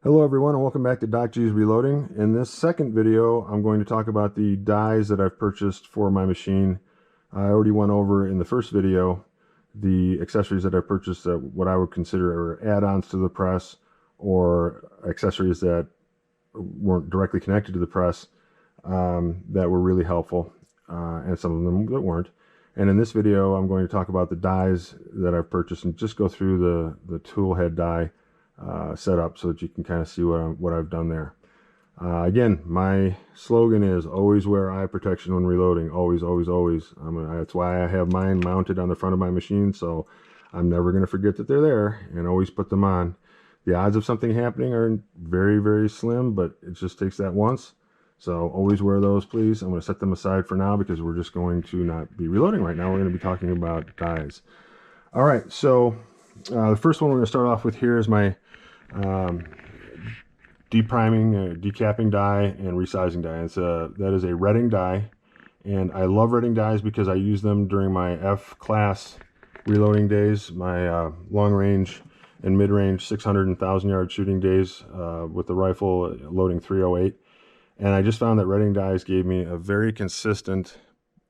Hello everyone and welcome back to Doc G's Reloading. In this second video I'm going to talk about the dies that I've purchased for my machine. I already went over in the first video the accessories that I purchased that what I would consider add-ons to the press or accessories that weren't directly connected to the press that were really helpful and some of them that weren't. And in this video I'm going to talk about the dies that I've purchased and just go through the tool head die setup so that you can kind of see what I've done there. Again, my slogan is always wear eye protection when reloading. Always, always, always. That's why I have mine mounted on the front of my machine, so I'm never going to forget that they're there and always put them on. The odds of something happening are very, very slim, but it just takes that once. So always wear those, please. I'm going to set them aside for now because we're just going to not be reloading right now. We're going to be talking about dies. All right, so the first one we're going to start off with here is my depriming, decapping die and resizing die. That is a retting die, and I love retting dies because I use them during my F-class reloading days, my long-range and mid-range 600 and 1,000-yard shooting days with the rifle loading 308. And I just found that retting dies gave me a very consistent,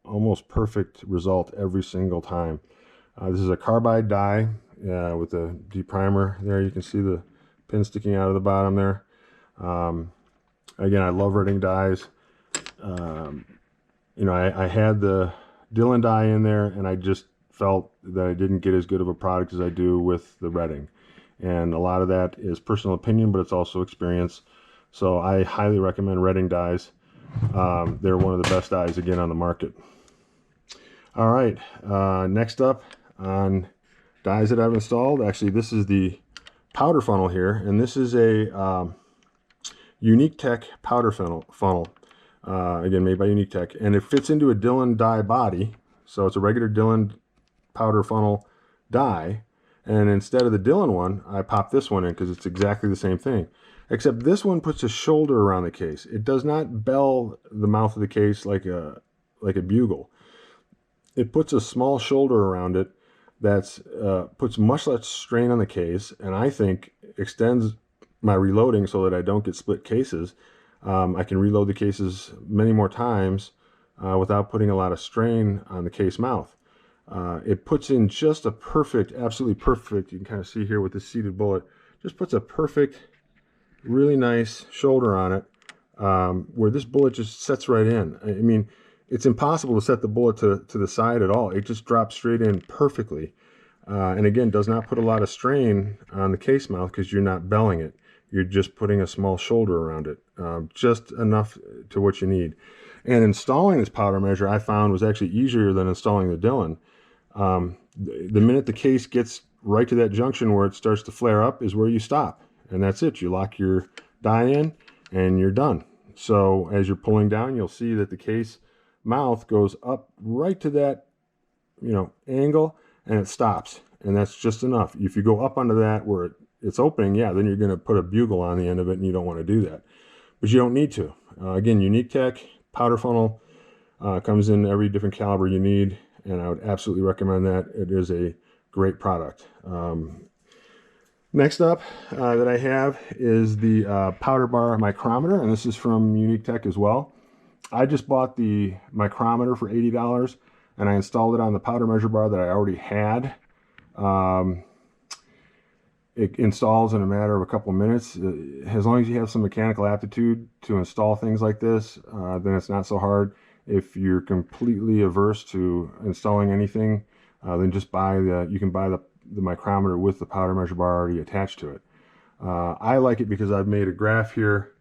almost perfect result every single time. This is a carbide die with a deprimer there. You can see the pin sticking out of the bottom there. Again, I love retting dies. You know, I had the Dillon die in there, and I just felt that I didn't get as good of a product as I do with the retting. And a lot of that is personal opinion, but it's also experience. So I highly recommend retting dies. They're one of the best dies, again, on the market. All right, next up on dies that I've installed. Actually, this is the powder funnel here, and this is a UniqueTech powder funnel, again made by UniqueTech, and it fits into a Dillon die body. So it's a regular Dillon powder funnel die, and instead of the Dillon one, I popped this one in because it's exactly the same thing, except this one puts a shoulder around the case. It does not bell the mouth of the case like a bugle. It puts a small shoulder around it that's puts much less strain on the case, and I think extends my reloading so that I don't get split cases. I can reload the cases many more times without putting a lot of strain on the case mouth. It puts in just a perfect, absolutely perfect, you can kind of see here with this seated bullet, just puts a perfect, really nice shoulder on it where this bullet just sets right in. I mean, it's impossible to set the bullet to the side at all. It just drops straight in perfectly. And again, does not put a lot of strain on the case mouth because you're not belling it. You're just putting a small shoulder around it, just enough to what you need. And installing this powder measure I found was actually easier than installing the Dillon. The minute the case gets right to that junction where it starts to flare up is where you stop. And that's it. You lock your die in and you're done. So as you're pulling down, you'll see that the case mouth goes up right to that, you know, angle, and it stops, and that's just enough. If you go up onto that where it's opening, yeah, then you're going to put a bugle on the end of it, and you don't want to do that, but you don't need to. Again, UniqueTech powder funnel comes in every different caliber you need, and I would absolutely recommend that. It is a great product. Next up that I have is the powder bar micrometer, and this is from UniqueTech as well. I just bought the micrometer for $80, and I installed it on the powder measure bar that I already had. It installs in a matter of a couple of minutes. As long as you have some mechanical aptitude to install things like this, then it's not so hard. If you're completely averse to installing anything, then just you can buy the micrometer with the powder measure bar already attached to it. I like it because I've made a graph here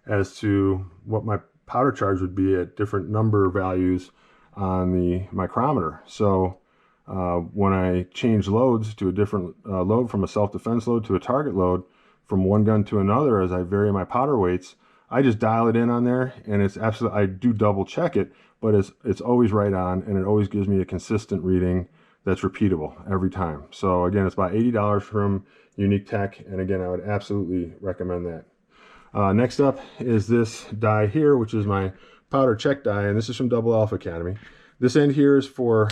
as to what my powder charge would be at different number values on the micrometer. So when I change loads to a different load, from a self-defense load to a target load, from one gun to another, as I vary my powder weights, I just dial it in on there, and it's absolutely, I do double check it, but it's always right on, and it always gives me a consistent reading that's repeatable every time. So again, it's about $80 from UniqueTech, and again, I would absolutely recommend that. Next up is this die here, which is my powder check die, and this is from Double Alpha Academy. This end here is for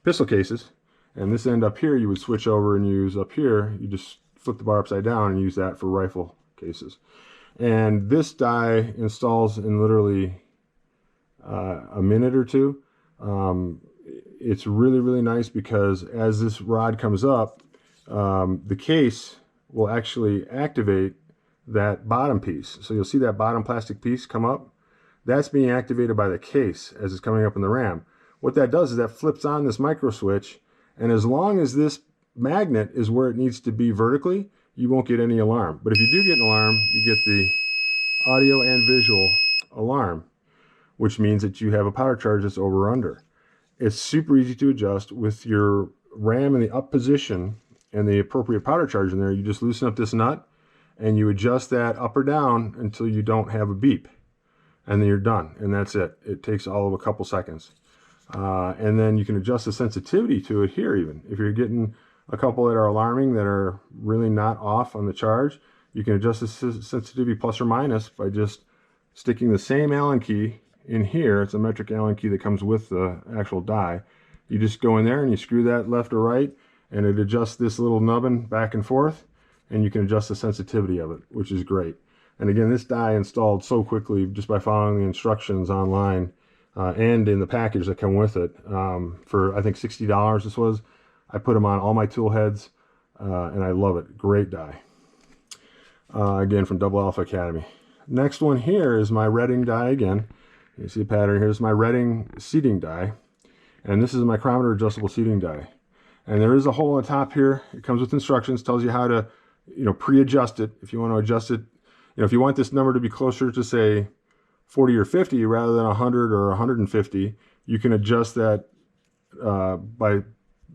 pistol cases, and this end up here you would switch over and use up here. You just flip the bar upside down and use that for rifle cases. And this die installs in literally a minute or two. It's really, really nice because as this rod comes up, the case will actually activate that bottom piece. So you'll see that bottom plastic piece come up. That's being activated by the case as it's coming up in the ram. What that does is that flips on this micro switch, and as long as this magnet is where it needs to be vertically, you won't get any alarm. But if you do get an alarm, you get the audio and visual alarm, which means that you have a powder charge that's over or under. It's super easy to adjust with your ram in the up position and the appropriate powder charge in there. You just loosen up this nut and you adjust that up or down until you don't have a beep, and then you're done, and that's it. It takes all of a couple seconds. And then you can adjust the sensitivity to it here. Even if you're getting a couple that are alarming that are really not off on the charge, you can adjust the sensitivity plus or minus by just sticking the same Allen key in here. It's a metric Allen key that comes with the actual die. You just go in there and you screw that left or right, and it adjusts this little nubbin back and forth, and you can adjust the sensitivity of it, which is great. And again, this die installed so quickly just by following the instructions online and in the package that come with it. For I think $60 this was. I put them on all my tool heads, and I love it. Great die. Again, from Double Alpha Academy. Next one here is my Redding die again. You see the pattern. Here's my Redding seating die, and this is a micrometer adjustable seating die. And there is a hole on the top here. It comes with instructions, tells you how to, pre-adjust it. If you want to adjust it, if you want this number to be closer to say 40 or 50 rather than 100 or 150, you can adjust that by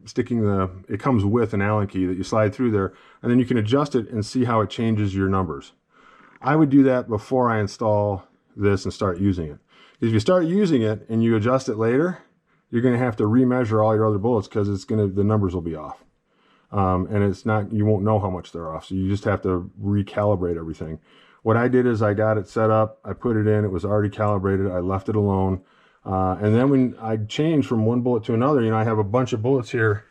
sticking it comes with an Allen key that you slide through there, and then you can adjust it and see how it changes your numbers. I would do that before I install this and start using it. If you start using it and you adjust it later, you're going to have to remeasure all your other bullets because the numbers will be off. And you won't know how much they're off. So you just have to recalibrate everything. What I did is I got it set up, I put it in, it was already calibrated, I left it alone. And then when I changed from one bullet to another, I have a bunch of bullets here,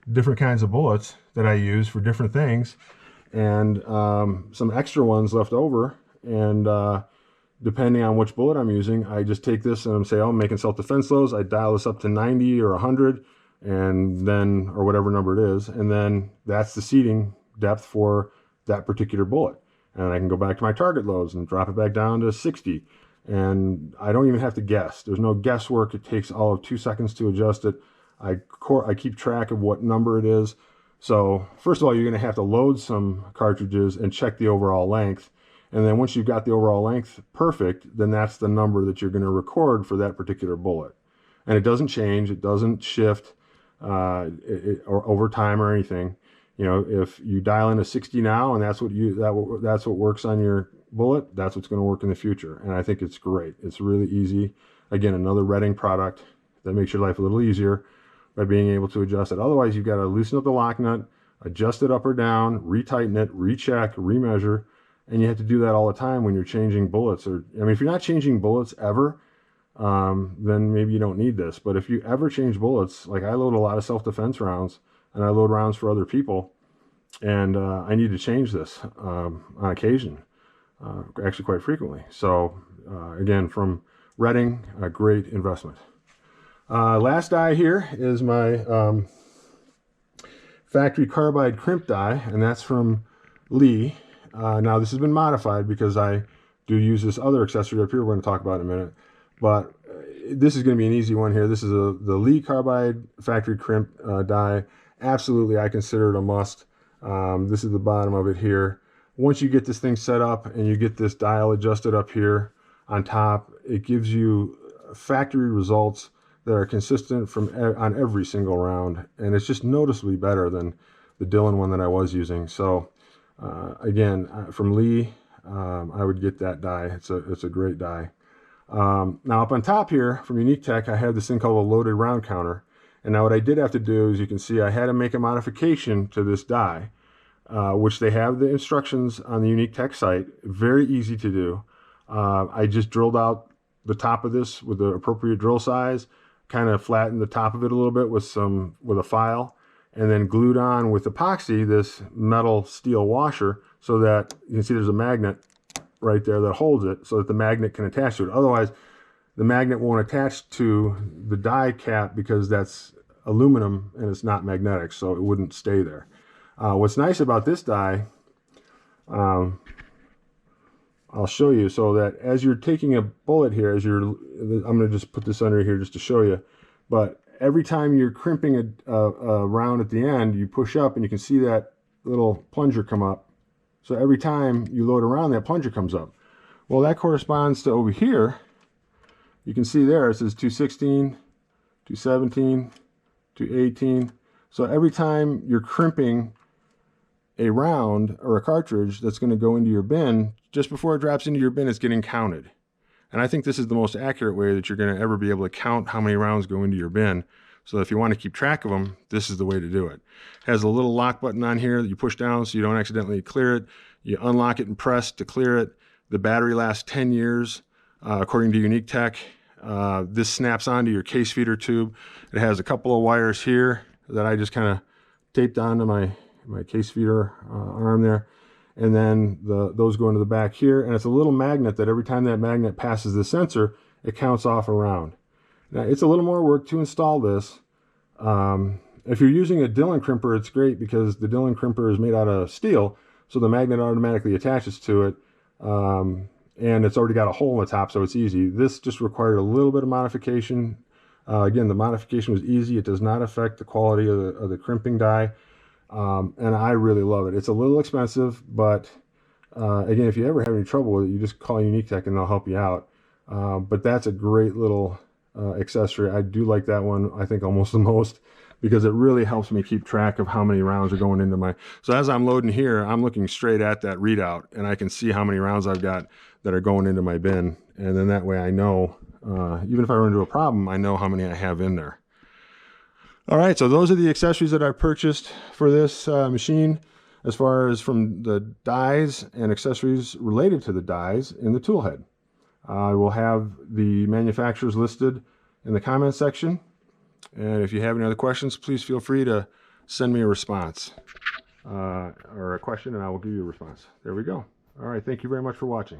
different kinds of bullets that I use for different things, and some extra ones left over. And depending on which bullet I'm using, I just take this and say, I'm making self-defense loads. I dial this up to 90 or 100, and then, or whatever number it is, and then that's the seating depth for that particular bullet. And I can go back to my target loads and drop it back down to 60. And I don't even have to guess. There's no guesswork. It takes all of 2 seconds to adjust it. I keep track of what number it is. So first of all, you're going to have to load some cartridges and check the overall length. And then once you've got the overall length perfect, then that's the number that you're going to record for that particular bullet. And it doesn't change. It doesn't shift or over time or anything. If you dial in a 60 now and that's what works on your bullet, that's what's going to work in the future. And I think it's great. It's really easy. Again, another Redding product that makes your life a little easier by being able to adjust it. Otherwise, you've got to loosen up the lock nut, adjust it up or down, retighten it, recheck, remeasure. And you have to do that all the time when you're changing bullets. If you're not changing bullets ever, then maybe you don't need this. But if you ever change bullets, like I load a lot of self-defense rounds, and I load rounds for other people, and I need to change this on occasion, actually quite frequently. So again, from Redding, a great investment. Last die here is my factory carbide crimp die, and that's from Lee. Now this has been modified because I do use this other accessory up here we're going to talk about in a minute, but this is going to be an easy one here. This is the Lee carbide factory crimp die. Absolutely, I consider it a must. This is the bottom of it here. Once you get this thing set up and you get this dial adjusted up here on top, it gives you factory results that are consistent on every single round, and it's just noticeably better than the Dillon one that I was using. So again, from Lee, I would get that die. It's a great die. Now up on top here from UniqueTech, I have this thing called a loaded round counter. And now what I did have to do, as you can see, I had to make a modification to this die, which they have the instructions on the UniqueTech site. Very easy to do. I just drilled out the top of this with the appropriate drill size, kind of flattened the top of it a little bit with a file, and then glued on with epoxy this metal steel washer, so that you can see there's a magnet right there that holds it so that the magnet can attach to it. Otherwise, the magnet won't attach to the die cap because that's aluminum and it's not magnetic, so it wouldn't stay there. What's nice about this die, I'll show you, so that as you're taking a bullet here, I'm going to just put this under here just to show you, but every time you're crimping a round at the end, you push up and you can see that little plunger come up. So every time you load around, that plunger comes up. Well, that corresponds to over here. You can see there it says 216, 217, 218. So every time you're crimping a round or a cartridge that's going to go into your bin, just before it drops into your bin, it's getting counted. And I think this is the most accurate way that you're going to ever be able to count how many rounds go into your bin. So if you want to keep track of them, this is the way to do it. It has a little lock button on here that you push down so you don't accidentally clear it. You unlock it and press to clear it. The battery lasts 10 years, according to UniqueTech. This snaps onto your case feeder tube. It has a couple of wires here that I just kind of taped onto my case feeder arm there. And then those go into the back here. And it's a little magnet that every time that magnet passes the sensor, it counts off a round. Now, it's a little more work to install this. If you're using a Dillon crimper, it's great because the Dillon crimper is made out of steel, so the magnet automatically attaches to it, and it's already got a hole in the top, so it's easy. This just required a little bit of modification. Again, the modification was easy. It does not affect the quality of the crimping die, and I really love it. It's a little expensive, but again, if you ever have any trouble with it, you just call UniqueTech and they'll help you out. But that's a great little accessory. I do like that one, I think, almost the most, because it really helps me keep track of how many rounds are going into my... So as I'm loading here, I'm looking straight at that readout, and I can see how many rounds I've got that are going into my bin. And then that way I know, even if I run into a problem, I know how many I have in there. All right, so those are the accessories that I purchased for this machine, as far as from the dies and accessories related to the dies in the tool head. I will have the manufacturers listed in the comment section. And if you have any other questions, please feel free to send me a response or a question, and I will give you a response. There we go. All right, thank you very much for watching.